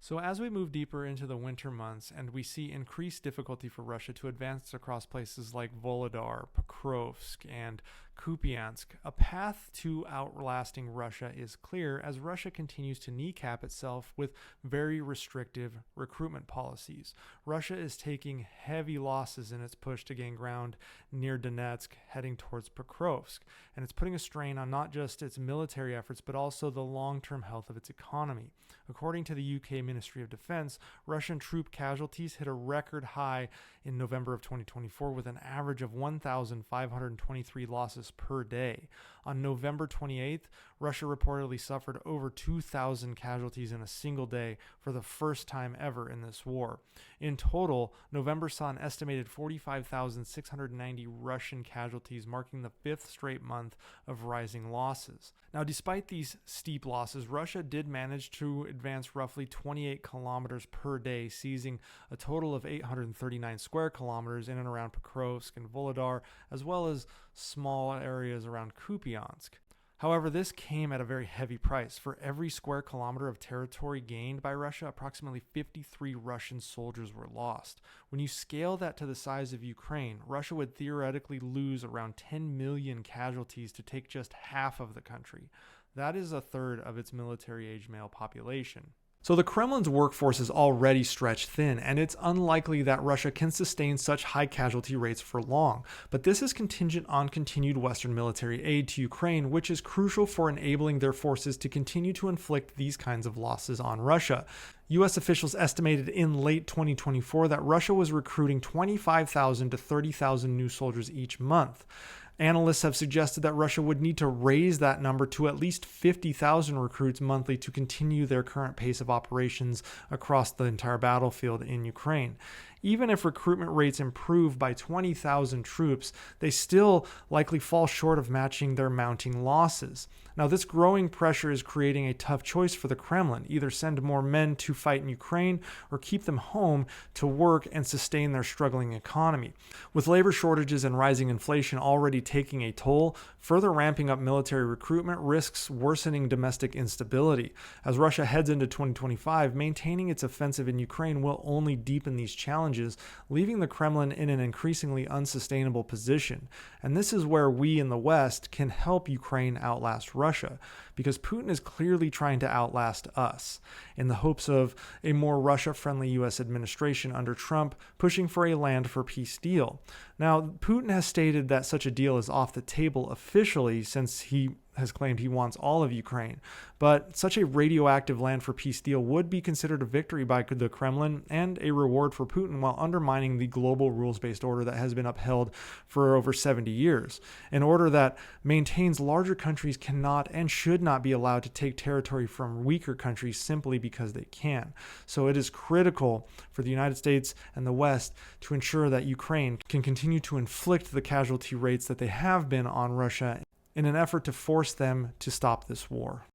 So as we move deeper into the winter months and we see increased difficulty for Russia to advance across places like Volodar, Pokrovsk, and Kupiansk, a path to outlasting Russia is clear as Russia continues to kneecap itself with very restrictive recruitment policies. Russia is taking heavy losses in its push to gain ground near Donetsk, heading towards Pokrovsk, and it's putting a strain on not just its military efforts but also the long-term health of its economy. According to the UK Ministry of Defense, Russian troop casualties hit a record high in November of 2024 with an average of 1,523 losses per day. On November 28th, Russia reportedly suffered over 2,000 casualties in a single day for the first time ever in this war. In total, November saw an estimated 45,690 Russian casualties, marking the fifth straight month of rising losses. Now, despite these steep losses, Russia did manage to advance roughly 28 kilometers per day, seizing a total of 839 square kilometers in and around Pokrovsk and Volodar, as well as small areas around Kupiansk. However, this came at a very heavy price. For every square kilometer of territory gained by Russia, approximately 53 Russian soldiers were lost. When you scale that to the size of Ukraine, Russia would theoretically lose around 10 million casualties to take just half of the country. That is a third of its military-age male population. So the Kremlin's workforce is already stretched thin, and it's unlikely that Russia can sustain such high casualty rates for long. But this is contingent on continued Western military aid to Ukraine, which is crucial for enabling their forces to continue to inflict these kinds of losses on Russia. U.S. officials estimated in late 2024 that Russia was recruiting 25,000 to 30,000 new soldiers each month. Analysts have suggested that Russia would need to raise that number to at least 50,000 recruits monthly to continue their current pace of operations across the entire battlefield in Ukraine. Even if recruitment rates improve by 20,000 troops, they still likely fall short of matching their mounting losses. Now, this growing pressure is creating a tough choice for the Kremlin: either send more men to fight in Ukraine or keep them home to work and sustain their struggling economy. With labor shortages and rising inflation already taking a toll, further ramping up military recruitment risks worsening domestic instability. As Russia heads into 2025, maintaining its offensive in Ukraine will only deepen these challenges, leaving the Kremlin in an increasingly unsustainable position. And this is where we in the West can help Ukraine outlast Russia, because Putin is clearly trying to outlast us, in the hopes of a more Russia-friendly U.S. administration under Trump pushing for a land for peace deal. Now, Putin has stated that such a deal is off the table officially, since he has claimed he wants all of Ukraine. But such a radioactive land for peace deal would be considered a victory by the Kremlin and a reward for Putin, while undermining the global rules-based order that has been upheld for over 70 years. An order that maintains larger countries cannot and should not be allowed to take territory from weaker countries simply because they can. So it is critical for the United States and the West to ensure that Ukraine can continue to inflict the casualty rates that they have been on Russia in an effort to force them to stop this war.